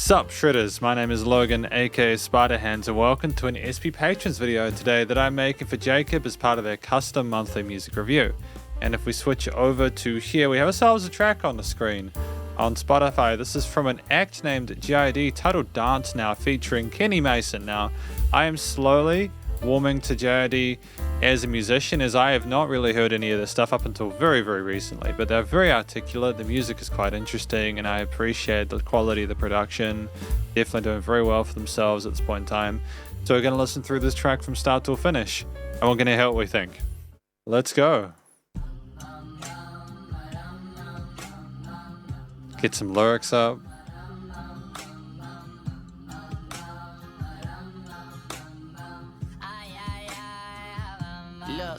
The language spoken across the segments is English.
Sup Shredders, my name is Logan aka Spiderhands, and welcome to an SP Patrons video today that I'm making for Jacob as part of their custom monthly music review. And if we switch over to here, we have ourselves a track on the screen. On Spotify, this is from an act named JID titled Dance Now featuring Kenny Mason. Now, I am slowly warming to JID as a musician, as I have not really heard any of this stuff up until very recently, but they're very articulate. The music is quite interesting and I appreciate the quality of the production. Definitely doing very well for themselves at this point in time. So we're going to listen through this track from start to finish and we're going to hear what we think. Let's go. Get some lyrics up.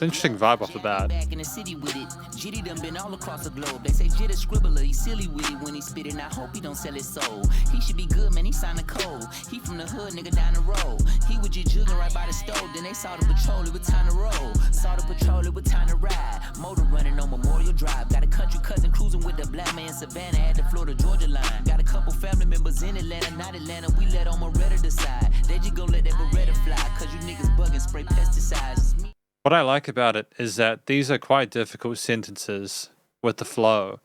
Interesting vibe off the bat. Back in the city with it. JID done been all across the globe. They say JID a scribbler, he silly with it when he spit it. And I hope he don't sell his soul. He should be good, man, he signed a code. He from the hood, nigga, down the road. He was just jugging right by the stove. Then they saw the patrol, it was time to roll. Saw the patrol, it was time to ride. Motor running on Memorial Drive. Got a country cousin cruising with the black man Savannah at the Florida-Georgia line. Got a couple family members in Atlanta, not Atlanta. We let on Moretta decide. They just gon' let that Beretta fly. Cause you niggas bugging, spray pesticides. What I like about it is that these are quite difficult sentences with the flow,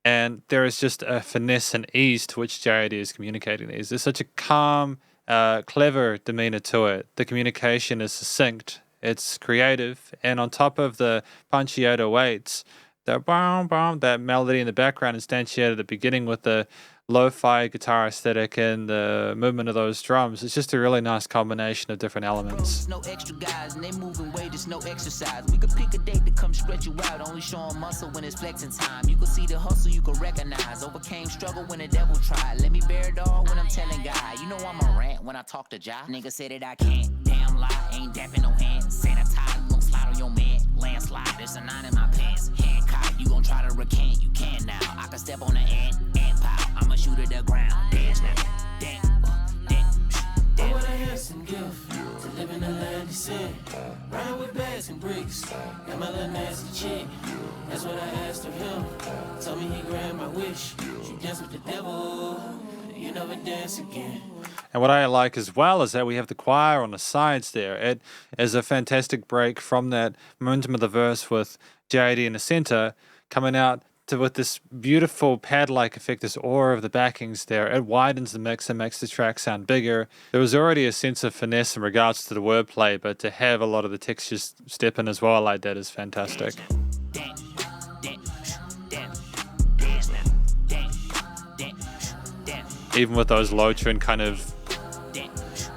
and there is just a finesse and ease to which JID is communicating these. There's such a calm, clever demeanor to it. The communication is succinct, it's creative, and on top of the punchy 808s, that melody in the background instantiated at the beginning with the lo-fi guitar aesthetic and the movement of those drums. It's just a really nice combination of different elements. No extra guys and they moving weight, it's no exercise. We could pick a date to come stretch you out, only showing muscle when it's flexing time. You can see the hustle, you can recognize. Overcame struggle when the devil tried. Let me bear it all when I'm telling God. You know I'm a rant when I talk to Jah. Nigga said that I can't. Damn lie, ain't dapping no hands. Sanitize, you gon' slide on your man. Landslide, there's a 9 in my pants. Hand cocked, you gon' try to recant. You can now. I can step on the ant pow. I'ma shoot at the ground. Dance now. Dance. Oh, what a handsome gift to live in the land of sin. Riding with bags and bricks. Got my little nasty chick. That's what I asked of him. Told me he grant my wish. You dance with the devil, you never dance again. And what I like as well is that we have the choir on the sides there. It is a fantastic break from that momentum of the verse with JID in the center coming out with this beautiful pad-like effect, this aura of the backings there. It widens the mix and makes the track sound bigger. There was already a sense of finesse in regards to the wordplay, but to have a lot of the textures step in as well like that is fantastic. Even with those low tune kind of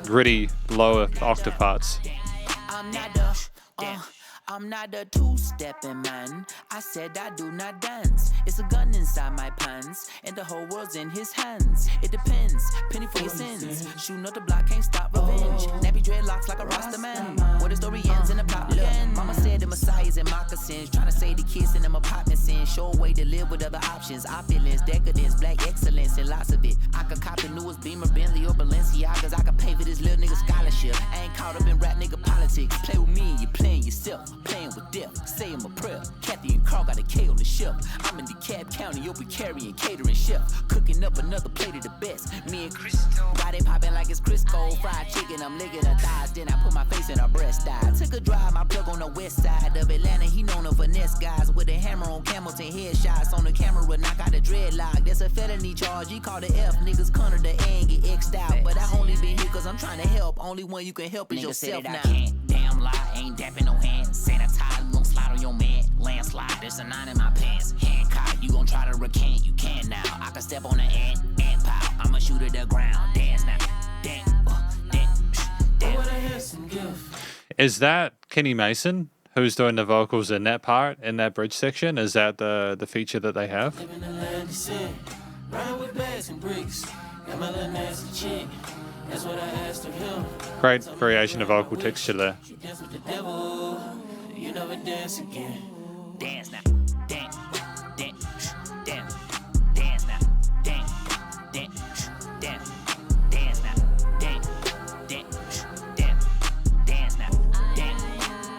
gritty lower octave parts. I'm not a two-stepping man. I said I do not dance. It's a gun inside my pants, and the whole world's in his hands. It depends, penny for your sins. Shooting up the block, can't stop revenge. Nappy dreadlocks like a Rasta man. Where the story ends in the plot again. Mama said the Messiah's in moccasins, trying to save the kids in them apartments in. Show a way to live with other options. Opulence, decadence, black excellence, and lots of it. I could cop the newest Beamer, Bentley, or Balenciagas. I could pay for this little nigga scholarship. I ain't caught up in rap nigga politics. Play with me, you playing yourself. Playing with death, saying my prayer. Kathy and Carl got a K on the shelf. I'm in DeKalb County, you'll be carrying catering chef. Cooking up another plate of the best. Me and Chris, why they popping like it's Crisco? Fried chicken, I'm licking her thighs. Then I put my face in her breast. I took a drive, my plug on the west side of Atlanta. He known of finesse guys with a hammer on Hamilton headshots. On the camera, knock out the dreadlock. That's a felony charge. He called the F. Niggas corner the A and get X'd out. But I only been here cause I'm trying to help. Only one you can help is yourself now. I can't. Damn lie, ain't dapping no hands. Sanitize, you gon' slide on your man. Landslide, there's a 9 in my pants. Hand cocked, you gon' try to recant. You can now. I can step on the ant pow. I'ma shoot at the ground. Dance now. Dance. Oh, what a handsome gift. Is that Kenny Mason who's doing the vocals in that part, in that bridge section? Is that the feature that they have? Live in the land of sin. Riding with bags and bricks. Got my little nasty chick. That's what I asked of him. Great variation of vocal texture there. You dance with the devil, you never dance again. Dance now. Dance. Dance. Dance. Dance now. Dance. Dance. Dance. Dance now. Dance. Dance. Dance. Dance now. Dance.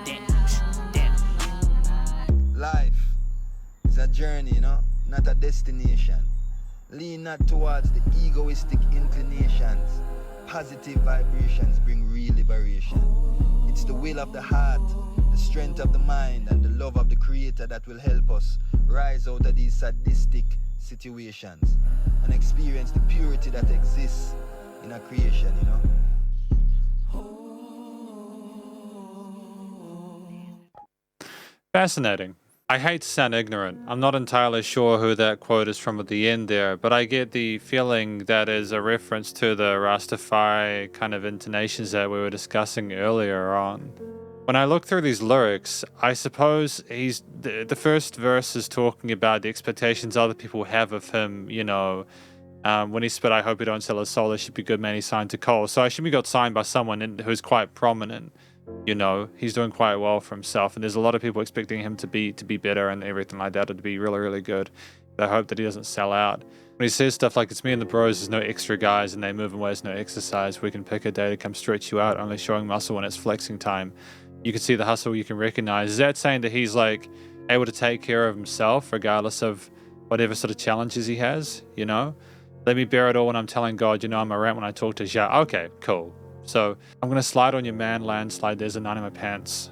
Dance. Dance. Life is a journey, you know, not a destination. Lean not towards the egoistic inclinations. Positive vibrations bring real liberation. It's the will of the heart, the strength of the mind, and the love of the Creator that will help us rise out of these sadistic situations and experience the purity that exists in a creation, you know? Fascinating. I hate to sound ignorant. I'm not entirely sure who that quote is from at the end there, but I get the feeling that is a reference to the Rastafari kind of intonations that we were discussing earlier on. When I look through these lyrics, I suppose the first verse is talking about the expectations other people have of him, you know. When he spit, I hope he don't sell his soul, it should be good man, he signed to Cole. So I assume he got signed by someone who's quite prominent. You know, he's doing quite well for himself, and there's a lot of people expecting him to be better and everything like that, or to be really, really good. But I hope that he doesn't sell out. When he says stuff like, it's me and the bros, there's no extra guys, and they move and there's no exercise, we can pick a day to come stretch you out, only showing muscle when it's flexing time. You can see the hustle, you can recognize. Is that saying that he's like able to take care of himself regardless of whatever sort of challenges he has, you know? Let me bear it all when I'm telling God, you know, I'm a rat when I talk to Ja. Okay, cool. So I'm going to slide on your man landslide. There's a nine in my pants.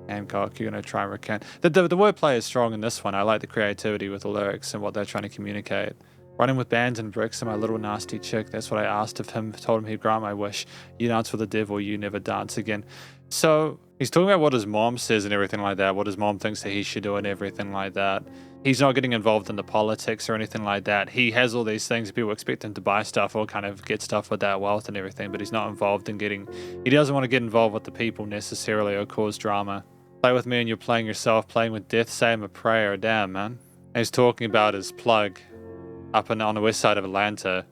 Hancock, you're going to try and recant. The wordplay is strong in this one. I like the creativity with the lyrics and what they're trying to communicate. Running with bands and bricks and my little nasty chick. That's what I asked of him. Told him he'd grant my wish. You dance with the devil, you never dance again. So he's talking about what his mom says and everything like that. What his mom thinks that he should do and everything like that. He's not getting involved in the politics or anything like that. He has all these things. People expect him to buy stuff or kind of get stuff with that wealth and everything, but he's not involved in getting... He doesn't want to get involved with the people necessarily or cause drama. Play with me and you're playing yourself. Playing with death, say I'm a prayer. Damn, man. And he's talking about his plug up on the west side of Atlanta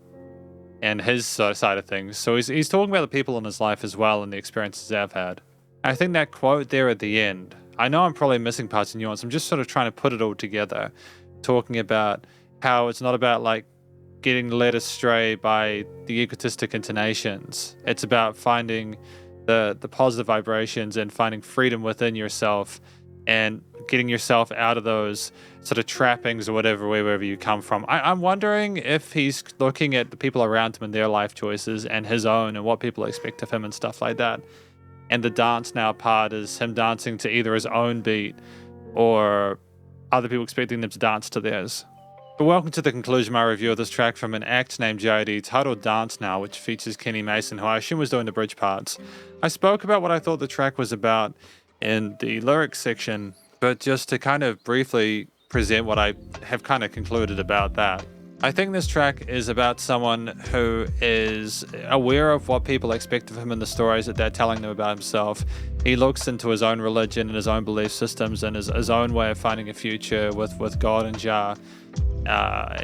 and his side of things. So he's talking about the people in his life as well and the experiences they've had. I think that quote there at the end... I know I'm probably missing parts of nuance. I'm just sort of trying to put it all together, talking about how it's not about like getting led astray by the egotistic intonations. It's about finding the positive vibrations and finding freedom within yourself and getting yourself out of those sort of trappings or whatever, wherever you come from. I'm wondering if he's looking at the people around him and their life choices and his own and what people expect of him and stuff like that. And the dance now part is him dancing to either his own beat or other people expecting them to dance to theirs. But welcome to the conclusion of my review of this track from an act named JID titled Dance Now, which features Kenny Mason, who I assume was doing the bridge parts. I spoke about what I thought the track was about in the lyrics section, but just to kind of briefly present what I have kind of concluded about that. I think this track is about someone who is aware of what people expect of him in the stories that they're telling them about himself. He looks into his own religion and his own belief systems and his own way of finding a future with God and Jah.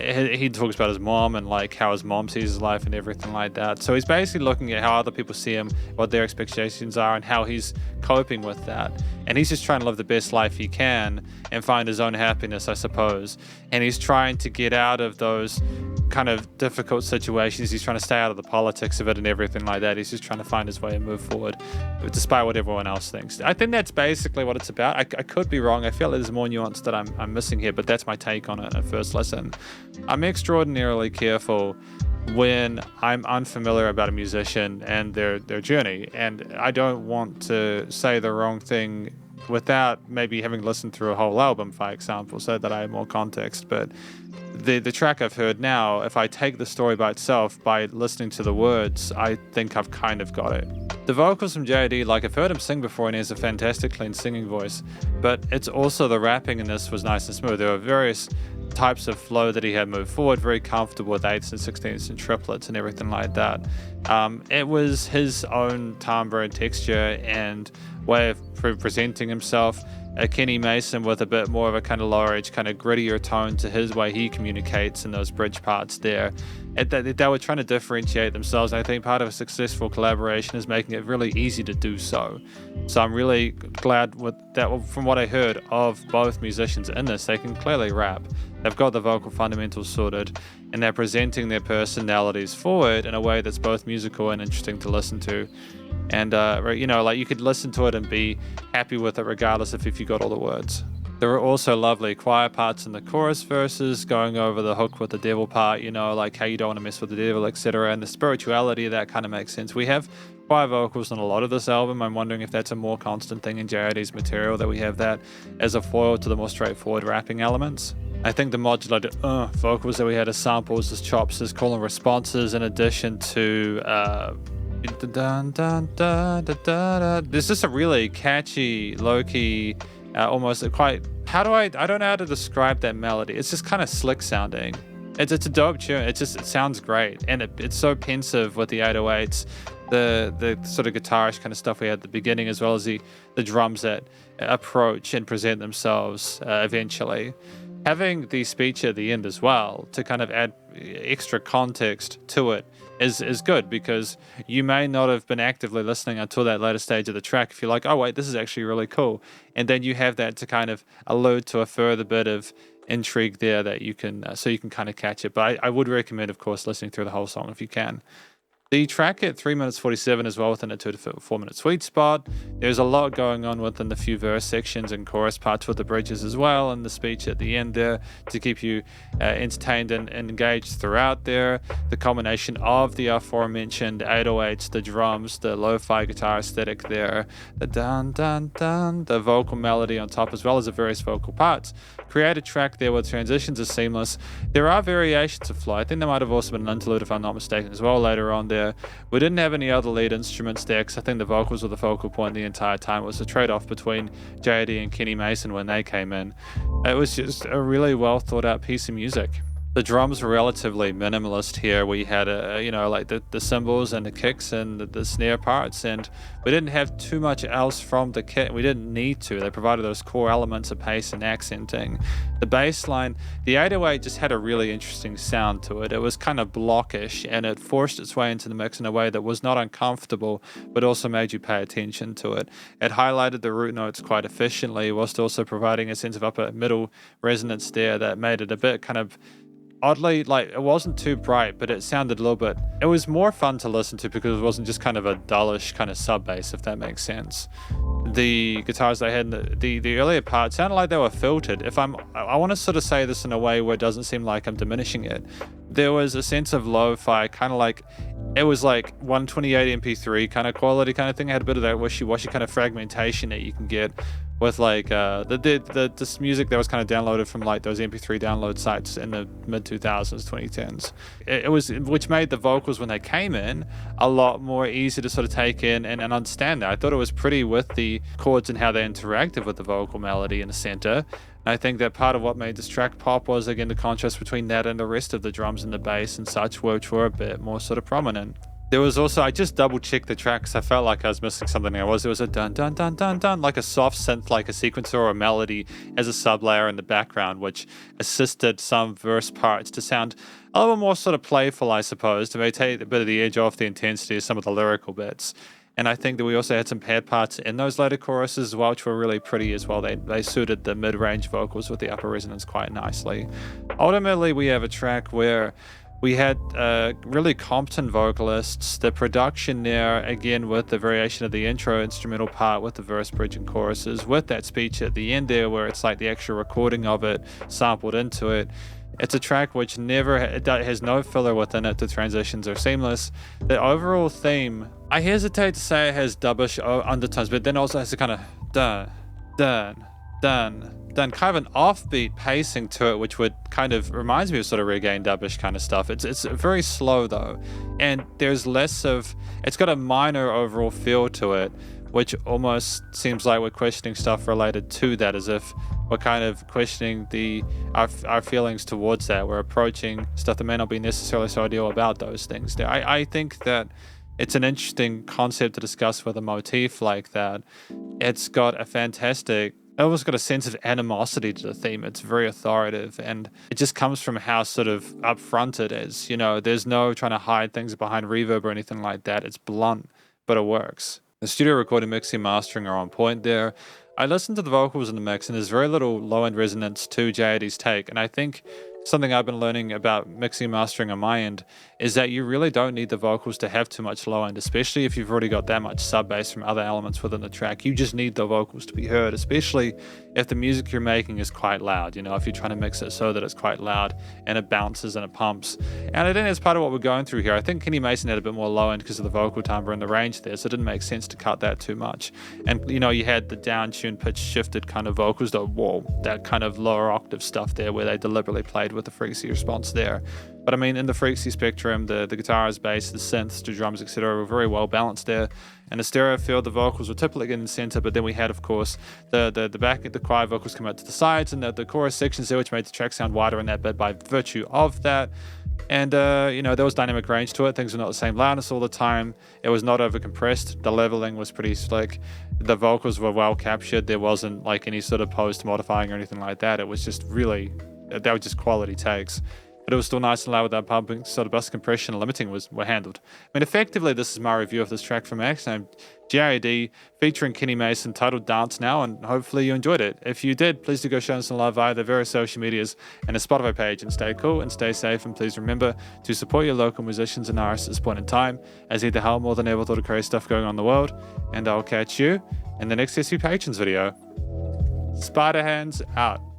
He talks about his mom and like how his mom sees his life and everything like that. So he's basically looking at how other people see him, what their expectations are, and how he's coping with that. And he's just trying to live the best life he can and find his own happiness, I suppose. And he's trying to get out of those kind of difficult situations. He's trying to stay out of the politics of it and everything like that. He's just trying to find his way and move forward, despite what everyone else thinks. I think that's basically what it's about. I could be wrong. I feel like there's more nuance that I'm missing here, but that's my take on it at first listen. I'm extraordinarily careful when I'm unfamiliar about a musician and their journey, and I don't want to say the wrong thing without maybe having listened through a whole album, for example, so that I have more context. But the track I've heard now, if I take the story by itself, by listening to the words, I think I've kind of got it. The vocals from JID, like I've heard him sing before and he has a fantastic clean singing voice, but it's also the rapping in this was nice and smooth. There were various types of flow that he had moved forward, very comfortable with 8ths and 16ths and triplets and everything like that. It was his own timbre and texture and way of presenting himself. Kenny Mason with a bit more of a kind of lower edge, kind of grittier tone to his way he communicates in those bridge parts there. They were trying to differentiate themselves, and I think part of a successful collaboration is making it really easy to do so. So I'm really glad with that. From what I heard of both musicians in this, they can clearly rap. They've got the vocal fundamentals sorted, and they're presenting their personalities forward in a way that's both musical and interesting to listen to. And, like you could listen to it and be happy with it regardless of if you got all the words. There are also lovely choir parts in the chorus verses, going over the hook with the devil part, you know, like how you don't want to mess with the devil, etc. And the spirituality, that kind of makes sense. We have choir vocals on a lot of this album. I'm wondering if that's a more constant thing in JID's material, that we have that as a foil to the more straightforward rapping elements. I think the modulated vocals that we had as samples, as chops, as call and responses, in addition to there's just a really catchy, low-key, almost quite, I don't know how to describe that melody. It's just kind of slick sounding. It's a dope tune. It sounds great, and it's so pensive with the 808s, the sort of guitarish kind of stuff we had at the beginning, as well as the drums that approach and present themselves eventually. Having the speech at the end as well to kind of add extra context to it is good, because you may not have been actively listening until that later stage of the track if you're like, oh wait, this is actually really cool, and then you have that to kind of allude to a further bit of intrigue there that you can so you can kind of catch it. But I would recommend, of course, listening through the whole song if you can. The track at 3 minutes 47 as well, within a 2 to 4 minute sweet spot. There's a lot going on within the few verse sections and chorus parts with the bridges as well, and the speech at the end there to keep you entertained and engaged throughout there. The combination of the aforementioned 808s, the drums, the lo-fi guitar aesthetic there, the dun dun dun, the vocal melody on top, as well as the various vocal parts, create a track there where transitions are seamless. There are variations of flow. I think there might have also been an interlude, if I'm not mistaken, as well later on there. We didn't have any other lead instruments there, because I think the vocals were the focal point the entire time. It was a trade-off between JID and Kenny Mason when they came in. It was just a really well thought out piece of music. The drums were relatively minimalist here. We had like the cymbals and the kicks and the snare parts, and we didn't have too much else from the kit. We didn't need to. They provided those core elements of pace and accenting. The bass line, the 808 just had a really interesting sound to it. It was kind of blockish, and it forced its way into the mix in a way that was not uncomfortable, but also made you pay attention to it. It highlighted the root notes quite efficiently, whilst also providing a sense of upper middle resonance there that made it a bit kind of oddly, like, it wasn't too bright, but it sounded a little bit, it was more fun to listen to because it wasn't just kind of a dullish kind of sub bass, if that makes sense. The guitars they had in the earlier part sounded like they were filtered. I want to sort of say this in a way where it doesn't seem like I'm diminishing it. There was a sense of lo-fi, kind of like, it was like 128 MP3 kind of quality kind of thing. It had a bit of that wishy-washy kind of fragmentation that you can get with like this music that was kind of downloaded from like those MP3 download sites in the mid 2000s, 2010s. It was, which made the vocals when they came in a lot more easy to sort of take in and understand that. I thought it was pretty with the chords and how they interacted with the vocal melody in the center. I think that part of what made this track pop was, again, the contrast between that and the rest of the drums and the bass and such, which were a bit more sort of prominent. There was also, I just double checked the track because I felt like I was missing something. There was a dun dun dun dun dun, like a soft synth, like a sequencer or a melody as a sub layer in the background, which assisted some verse parts to sound a little more sort of playful, I suppose, to maybe take a bit of the edge off the intensity of some of the lyrical bits. And I think that we also had some paired parts in those later choruses as well, which were really pretty as well. They suited the mid-range vocals with the upper resonance quite nicely. Ultimately, we have a track where we had really competent vocalists. The production there, again, with the variation of the intro instrumental part with the verse, bridge, and choruses, with that speech at the end there where it's like the actual recording of it sampled into it. It's a track which it has no filler within it. The transitions are seamless. The overall theme, I hesitate to say it has dubbish undertones, but then also has a kind of dun, dun, dun, done kind of an offbeat pacing to it, which would kind of reminds me of sort of reggae and dubbish kind of stuff. It's very slow though, and there's less of, it's got a minor overall feel to it, which almost seems like we're questioning stuff related to that, as if we're kind of questioning our feelings towards that. We're approaching stuff that may not be necessarily so ideal about those things. I think that it's an interesting concept to discuss with a motif like that. It's got a fantastic, it almost got a sense of animosity to the theme. It's very authoritative, and it just comes from how sort of upfront it is. You know, there's no trying to hide things behind reverb or anything like that. It's blunt, but it works. The studio recording, mixing, mastering are on point there. I listened to the vocals in the mix, and there's very little low-end resonance to JID's take, and I think something I've been learning about mixing and mastering on my end is that you really don't need the vocals to have too much low end, especially if you've already got that much sub bass from other elements within the track. You just need the vocals to be heard, especially if the music you're making is quite loud. You know, if you're trying to mix it so that it's quite loud and it bounces and it pumps. And I think that's part of what we're going through here. I think Kenny Mason had a bit more low end because of the vocal timbre and the range there, so it didn't make sense to cut that too much. And you know, you had the down tune pitch shifted kind of vocals, that kind of lower octave stuff there where they deliberately played with the frequency response there. But I mean, in the frequency spectrum, the guitars, bass, the synths, the drums, etc. were very well balanced there. And the stereo field, the vocals were typically in the center, but then we had, of course, the back, the choir vocals come out to the sides, and the chorus sections there, which made the track sound wider in that bit by virtue of that. And, you know, there was dynamic range to it. Things were not the same loudness all the time. It was not over compressed. The leveling was pretty slick. The vocals were well captured. There wasn't like any sort of post modifying or anything like that. It was just really, they were just quality takes. But it was still nice and loud without pumping, so the bus compression and limiting were handled. I mean, effectively, this is my review of this track from Max, named JID, featuring Kenny Mason, titled Dance Now, and hopefully you enjoyed it. If you did, please do go show us some love via the various social medias and the Spotify page, and stay cool and stay safe, and please remember to support your local musicians and artists at this point in time, as need the help more than ever with all the crazy stuff going on in the world, and I'll catch you in the next SU Patrons video. Spiderhands out.